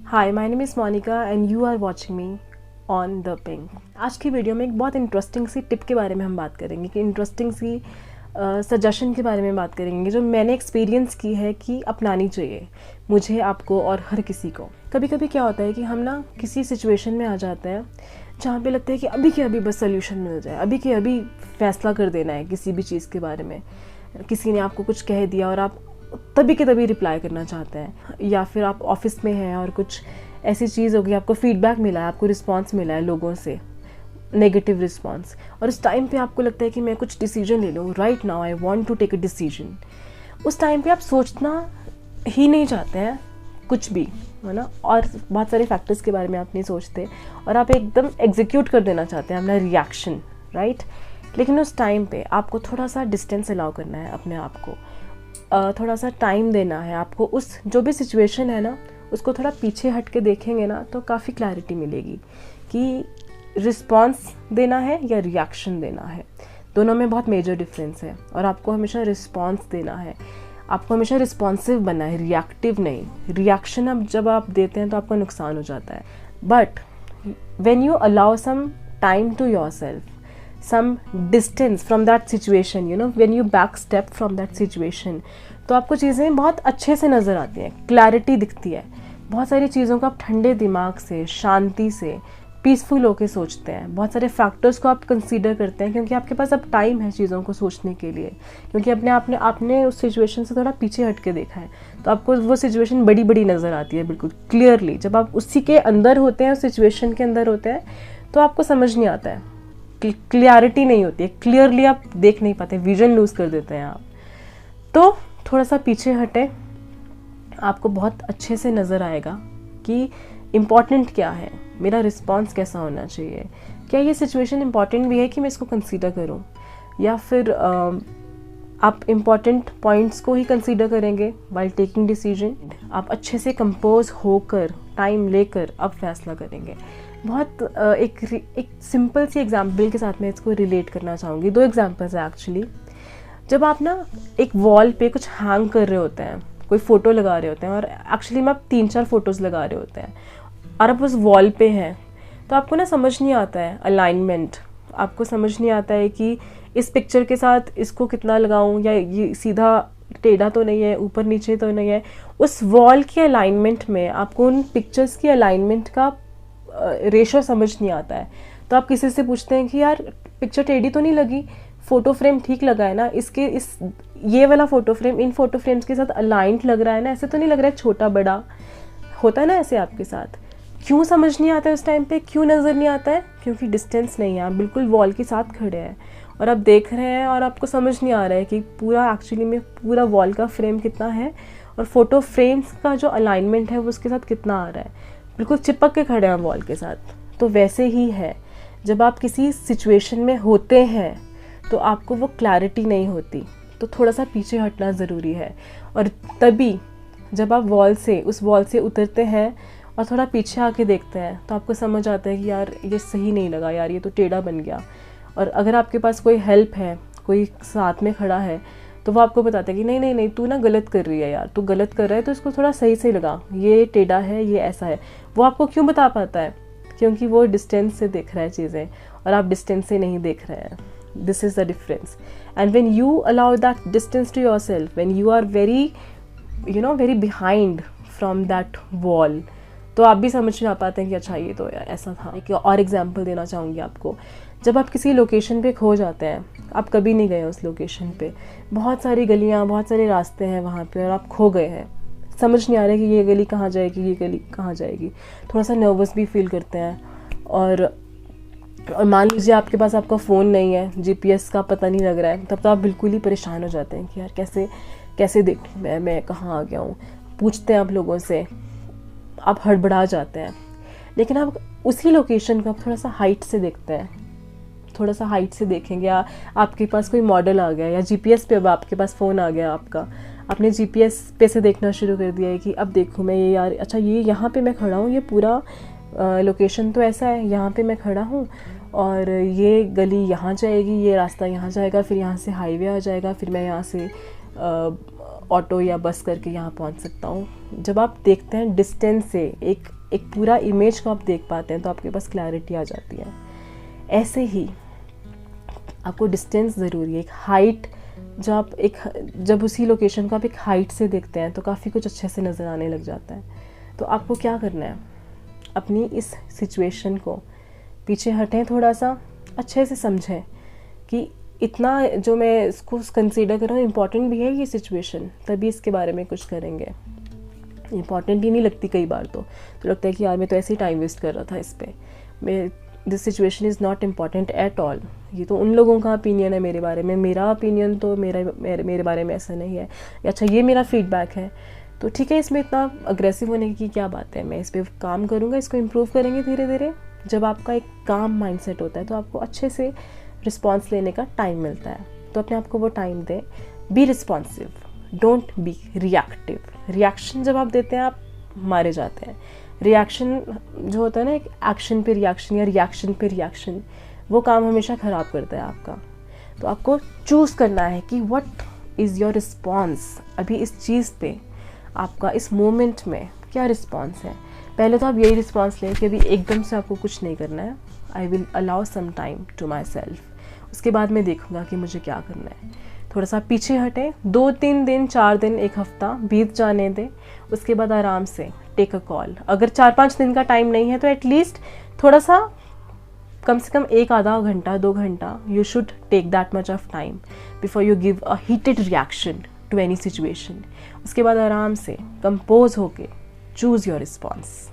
Hi, my name is Monica and you are watching me on the ping. आज की video में एक बहुत इंटरेस्टिंग सी टिप के बारे में हम बात करेंगे कि इंटरेस्टिंग सी सजेशन के बारे में बात करेंगे जो मैंने एक्सपीरियंस की है कि अपनानी चाहिए मुझे, आपको और हर किसी को। कभी कभी क्या होता है कि हम ना किसी सिचुएशन में आ जाते हैं जहाँ पे लगता है कि अभी के अभी बस सोल्यूशन मिल जाए, अभी के अभी फैसला कर देना है किसी भी चीज़ के बारे में। किसी ने आपको कुछ कह दिया और आप तभी के तभी रिप्लाई करना चाहते हैं, या फिर आप ऑफिस में हैं और कुछ ऐसी चीज़ होगी, आपको फीडबैक मिला है, आपको रिस्पांस मिला है लोगों से, नेगेटिव रिस्पांस, और उस टाइम पे आपको लगता है कि मैं कुछ डिसीजन ले लूँ, right now I want to take a decision. उस टाइम पे आप सोचना ही नहीं चाहते हैं कुछ भी, है ना, और बहुत सारे फैक्टर्स के बारे में आप नहीं सोचते और आप एकदम एग्जीक्यूट कर देना चाहते हैं अपना रिएक्शन, राइट। लेकिन उस टाइम पे आपको थोड़ा सा डिस्टेंस अलाउ करना है अपने आप को, थोड़ा सा टाइम देना है आपको। उस जो भी सिचुएशन है ना, उसको थोड़ा पीछे हट के देखेंगे ना तो काफ़ी क्लैरिटी मिलेगी कि रिस्पॉन्स देना है या रिएक्शन देना है। दोनों में बहुत मेजर डिफरेंस है और आपको हमेशा रिस्पॉन्स देना है, आपको हमेशा रिस्पॉन्सिव बनना है, रिएक्टिव नहीं। रिएक्शन अब जब आप देते हैं तो आपका नुकसान हो जाता है। But when you allow some time to yourself, some distance from that situation, you know, when you back step from that situation, तो आपको चीज़ें बहुत अच्छे से नज़र आती हैं, क्लैरिटी दिखती है। बहुत सारी चीज़ों को आप ठंडे दिमाग से, शांति से, पीसफुल होके सोचते हैं। बहुत सारे फैक्टर्स को आप कंसीडर करते हैं क्योंकि आपके पास अब टाइम है चीज़ों को सोचने के लिए, क्योंकि आपने उस सिचुएशन से थोड़ा पीछे हट के देखा है, तो आपको वो सिचुएशन बड़ी बड़ी नज़र आती है बिल्कुल क्लियरली। जब आप उसी के अंदर होते हैं, उस सिचुएशन के अंदर होते हैं, तो आपको समझ नहीं आता है, क्लियरिटी नहीं होती है, क्लियरली आप देख नहीं पाते, विजन लूज कर देते हैं आप। तो थोड़ा सा पीछे हटे, आपको बहुत अच्छे से नज़र आएगा कि इम्पॉर्टेंट क्या है, मेरा रिस्पॉन्स कैसा होना चाहिए, क्या ये सिचुएशन इम्पॉर्टेंट भी है कि मैं इसको कंसीडर करूं, या फिर आप इम्पॉर्टेंट पॉइंट्स को ही कंसीडर करेंगे वाइल टेकिंग डिसीजन। आप अच्छे से कंपोज होकर, टाइम लेकर अब फैसला करेंगे। बहुत एक सिंपल सी एग्जाम्पल के साथ मैं इसको रिलेट करना चाहूँगी। दो एग्जाम्पल्स है एक्चुअली। जब आप ना एक वॉल पे कुछ हैंग कर रहे होते हैं, कोई फ़ोटो लगा रहे होते हैं, और एक्चुअली में आप 3-4 फोटोज़ लगा रहे होते हैं और आप उस वॉल पे हैं, तो आपको ना समझ नहीं आता है अलाइनमेंट, आपको समझ नहीं आता है कि इस पिक्चर के साथ इसको कितना लगाऊं, या ये सीधा टेढ़ा तो नहीं है, ऊपर नीचे तो नहीं है। उस वॉल की अलाइनमेंट में आपको उन पिक्चर्स की अलाइनमेंट का रेशो समझ नहीं आता है। तो आप किसी से पूछते हैं कि यार पिक्चर टेढ़ी तो नहीं लगी, फ़ोटो फ्रेम ठीक लगा है ना, ये वाला photo frame in photo frames के साथ अलाइंड लग रहा है ना, ऐसे तो नहीं लग रहा है छोटा बड़ा, होता है ना ऐसे आपके साथ। क्यों समझ नहीं आता है उस टाइम पे, क्यों नज़र नहीं आता है? क्योंकि डिस्टेंस नहीं है, आप बिल्कुल वॉल के साथ खड़े हैं और आप देख रहे हैं और आपको समझ नहीं आ रहा है कि पूरा एक्चुअली में पूरा वॉल का फ्रेम कितना है और फ़ोटो फ्रेम्स का जो अलाइनमेंट है वो उसके साथ कितना आ रहा है, बिल्कुल चिपक के खड़े हैं वॉल के साथ। तो वैसे ही है, जब आप किसी सिचुएशन में होते हैं तो आपको वो क्लैरिटी नहीं होती, तो थोड़ा सा पीछे हटना ज़रूरी है। और तभी जब आप उस वॉल से उतरते हैं और थोड़ा पीछे आके देखते हैं तो आपको समझ आता है कि यार ये सही नहीं लगा, यार ये तो टेढ़ा बन गया। और अगर आपके पास कोई हेल्प है, कोई साथ में खड़ा है, तो वो आपको बताता है कि नहीं नहीं नहीं, तू ना गलत कर रही है यार, तू गलत कर रहा है, तो इसको थोड़ा सही से लगा, ये टेढ़ा है, ये ऐसा है। वो आपको क्यों बता पाता है? क्योंकि वो डिस्टेंस से देख रहा है चीज़ें और आप डिस्टेंस से नहीं देख रहे हैं। This is the difference. And when you allow that distance to yourself, when you are very behind from that wall, तो आप भी समझ में आ पाते हैं कि अच्छा ये तो ऐसा था। एक और एग्जांपल देना चाहूँगी आपको। जब आप किसी लोकेशन पे खो जाते हैं, आप कभी नहीं गए उस लोकेशन पे, बहुत सारी गलियाँ, बहुत सारे रास्ते हैं वहाँ पे, और आप खो गए हैं, समझ नहीं आ रहा है कि ये गली कहाँ जाएगी, ये गली कहाँ जाएगी। थोड़ा सा नर्वस भी फील करते हैं। और मान लीजिए आपके पास आपका फ़ोन नहीं है, GPS का पता नहीं लग रहा है, तब तो आप बिल्कुल ही परेशान हो जाते हैं कि यार कैसे देखूँ मैं कहाँ आ गया हूँ। पूछते हैं आप लोगों से, आप हड़बड़ा जाते हैं। लेकिन आप उसी लोकेशन को आप थोड़ा सा हाइट से देखते हैं, थोड़ा सा हाइट से देखेंगे, या आपके पास कोई मॉडल आ गया, या GPS पे अब आपके पास फ़ोन आ गया आपका, आपने GPS पे से देखना शुरू कर दिया है कि अब देखूँ मैं ये, यार अच्छा ये यहाँ पे मैं खड़ा हूँ, ये पूरा लोकेशन तो ऐसा है, यहाँ पे मैं खड़ा हूँ और ये गली यहाँ जाएगी, ये रास्ता यहाँ जाएगा, फिर यहाँ से हाईवे आ जाएगा, फिर मैं यहाँ से ऑटो या बस करके यहाँ पहुँच सकता हूँ। जब आप देखते हैं डिस्टेंस से, एक पूरा इमेज को आप देख पाते हैं, तो आपके पास क्लैरिटी आ जाती है। ऐसे ही आपको डिस्टेंस ज़रूरी है, एक हाइट, जब उसी लोकेशन को आप एक हाइट से देखते हैं तो काफ़ी कुछ अच्छे से नज़र आने लग जाता है। तो आपको क्या करना है, अपनी इस सिचुएशन को पीछे हटें, थोड़ा सा अच्छे से समझें कि इतना जो मैं इसको कंसीडर कर रहा हूँ इम्पॉर्टेंट भी है ये सिचुएशन, तभी इसके बारे में कुछ करेंगे। इम्पॉर्टेंट ही नहीं लगती कई बार, तो लगता है कि यार मैं तो ऐसे ही टाइम वेस्ट कर रहा था इस पर, this situation is not important at all. ये तो उन लोगों का ओपिनियन है मेरे बारे में, मेरा ओपिनियन तो मेरे बारे में ऐसा नहीं है। अच्छा, ये मेरा फीडबैक है, तो ठीक है, इसमें इतना अग्रेसिव होने की क्या बात है, मैं इस पर काम करूँगा, इसको इम्प्रूव करेंगे धीरे धीरे। जब आपका एक काम माइंडसेट होता है तो आपको अच्छे से रिस्पॉन्स लेने का टाइम मिलता है। तो अपने आप को वो टाइम दें, be responsive, don't be reactive. Reaction जब आप देते हैं आप मारे जाते हैं। रिएक्शन जो होता है ना, एक एक्शन पे रिएक्शन या रिएक्शन पे रिएक्शन, वो काम हमेशा ख़राब करता है आपका। तो आपको चूज़ करना है कि व्हाट इज़ योर रिस्पॉन्स, अभी इस चीज़ पे आपका इस मोमेंट में क्या रिस्पॉन्स है। पहले तो आप यही रिस्पॉन्स लें कि अभी एकदम से आपको कुछ नहीं करना है, I will allow some time to myself. उसके बाद मैं देखूँगा कि मुझे क्या करना है। थोड़ा सा पीछे हटें, 2-3 दिन, 4 दिन, 1 हफ्ता बीत जाने दें। उसके बाद आराम से टेक अ कॉल। अगर 4-5 दिन का टाइम नहीं है तो एटलीस्ट थोड़ा सा, कम से कम 1-आधा घंटा, 2 घंटा, you should take that much of time before you give a heated reaction to any situation. उसके बाद आराम से कंपोज होके चूज़ योर रिस्पॉन्स।